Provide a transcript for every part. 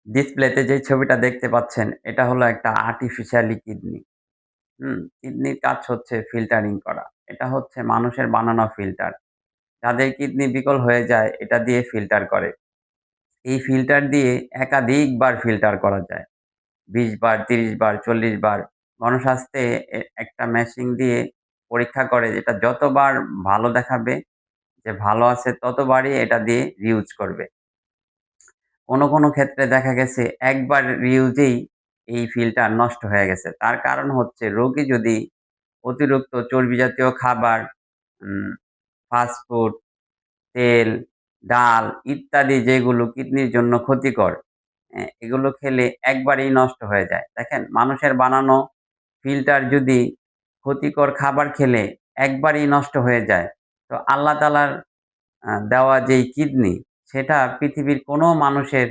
ডিসপ্লেতে যে ছবিটা দেখতে পাচ্ছেন, এটা হলো একটা আর্টিফিশিয়ালি কিডনি। কিডনির কাজ হচ্ছে ফিল্টারিং করা। এটা হচ্ছে মানুষের বানানো ফিল্টার। যাদের কিডনি বিকল হয়ে যায়, এটা দিয়ে ফিল্টার করে। এই ফিল্টার দিয়ে একাধিকবার ফিল্টার করা যায়। ২০ বার, ৩০ বার, ৪০ বার। গণস্বাস্থ্যে একটা মেশিন দিয়ে পরীক্ষা করে এটা যতবার ভালো দেখাবে যে ভালো আছে ততবারই এটা দিয়ে রিউজ করবে। কোনো ক্ষেত্রে দেখা গেছে একবার রিউজেই এই ফিল্টার নষ্ট হয়ে গেছে। তার কারণ হচ্ছে রোগী যদি অতিরিক্ত চর্বি জাতীয় খাবার, উম ফাস্ট ফুড, তেল, ডাল ইত্যাদি যেগুলো কিডনির জন্য ক্ষতিকর, এগুলো খেলে একবারেই নষ্ট হয়ে যায়। দেখেন মানুষের বানানো ফিল্টার যদি ক্ষতিকর খাবার খেলে একবারেই নষ্ট হয়ে যায়, তো আল্লাহ তাআলার দেওয়া যেই কিডনি সেটা পৃথিবীর কোনো মানুষের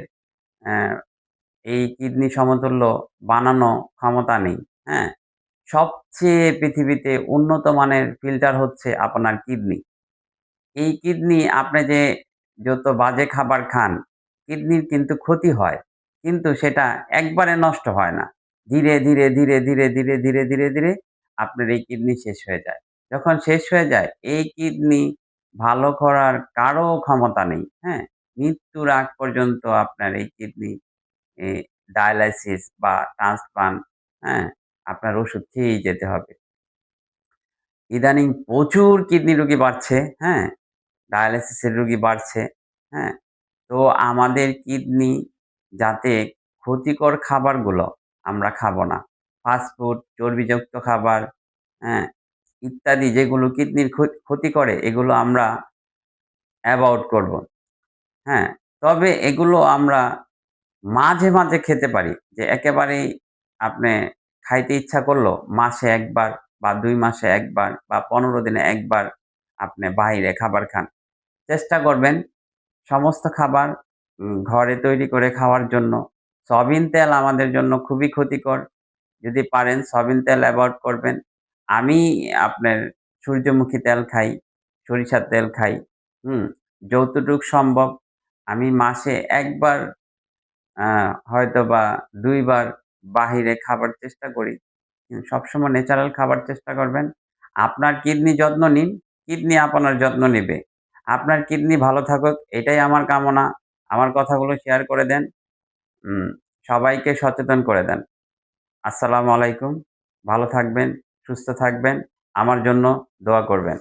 অ্যা এই কিডনি সমতুল্য বানানো ক্ষমতা নেই। হ্যাঁ? সবচেয়ে পৃথিবীতে উন্নত মানের ফিল্টার হচ্ছে আপনার কিডনি। এই কিডনি আপনি যে যত বাজে খাবার খান, কিডনির কিন্তু ক্ষতি হয়। কিন্তু সেটা একবারে নষ্ট হয় না। ধীরে, ধীরে আপনার এই কিডনি শেষ হয়ে যায়। যখন শেষ হয়ে যায়, এই কিডনি ভালো করার কারো ক্ষমতা নেই। হ্যাঁ? মৃত্যুর আগ পর্যন্ত আপনার এই কিডনি এ ডায়ালাইসিস বা ট্রান্সপ্লান্ট, হ্যাঁ? আপনার ওষুধ খেয়েই যেতে হবে। ইদানিং প্রচুর কিডনি রোগী বাড়ছে, হ্যাঁ? ডায়ালাইসিসের রোগী বাড়ছে, হ্যাঁ? তো আমাদের কিডনি যাতে ক্ষতিকর খাবারগুলো আমরা খাবো না। ফাস্ট ফুড, চর্বিযুক্ত খাবার, হ্যাঁ? ইত্যাদি যেগুলো কিডনির ক্ষতি করে এগুলো আমরা এভয়েড করব। হ্যাঁ? তবে এগুলো আমরা মাঝে মাঝে খেতে পারি। যে একেবারেই আপনি খাইতে ইচ্ছা করলো মাসে ১ বার বা ২ মাসে ১ বার বা ১৫ দিনে ১ বার আপনি বাহিরে খাবার খান। চেষ্টা করবেন সমস্ত খাবার ঘরে তৈরি করে খাওয়ার জন্য। সয়াবিন তেল আমাদের জন্য খুবই ক্ষতিকর। যদি পারেন সয়াবিন তেল এভয়েড করবেন। আমি আপনার সূর্যমুখী তেল খাই, সরিষার তেল খাই। হুম? যতটুক সম্ভব আমি মাসে ১ বার আ হয়তোবা ২ বার বাহিরে খাবার চেষ্টা করি। সবসময় ন্যাচারাল খাবার চেষ্টা করবেন। আপনার কিডনি যত্ন নিন, কিডনি আপনার যত্ন নিবে। আপনার কিডনি ভালো থাকুক এটাই আমার কামনা। আমার কথাগুলো শেয়ার করে দেন। উম সবাইকে সচেতন করে দেন। আসসালামু আলাইকুম। ভালো থাকবেন, সুস্থ থাকবেন। আমার জন্য দোয়া করবেন।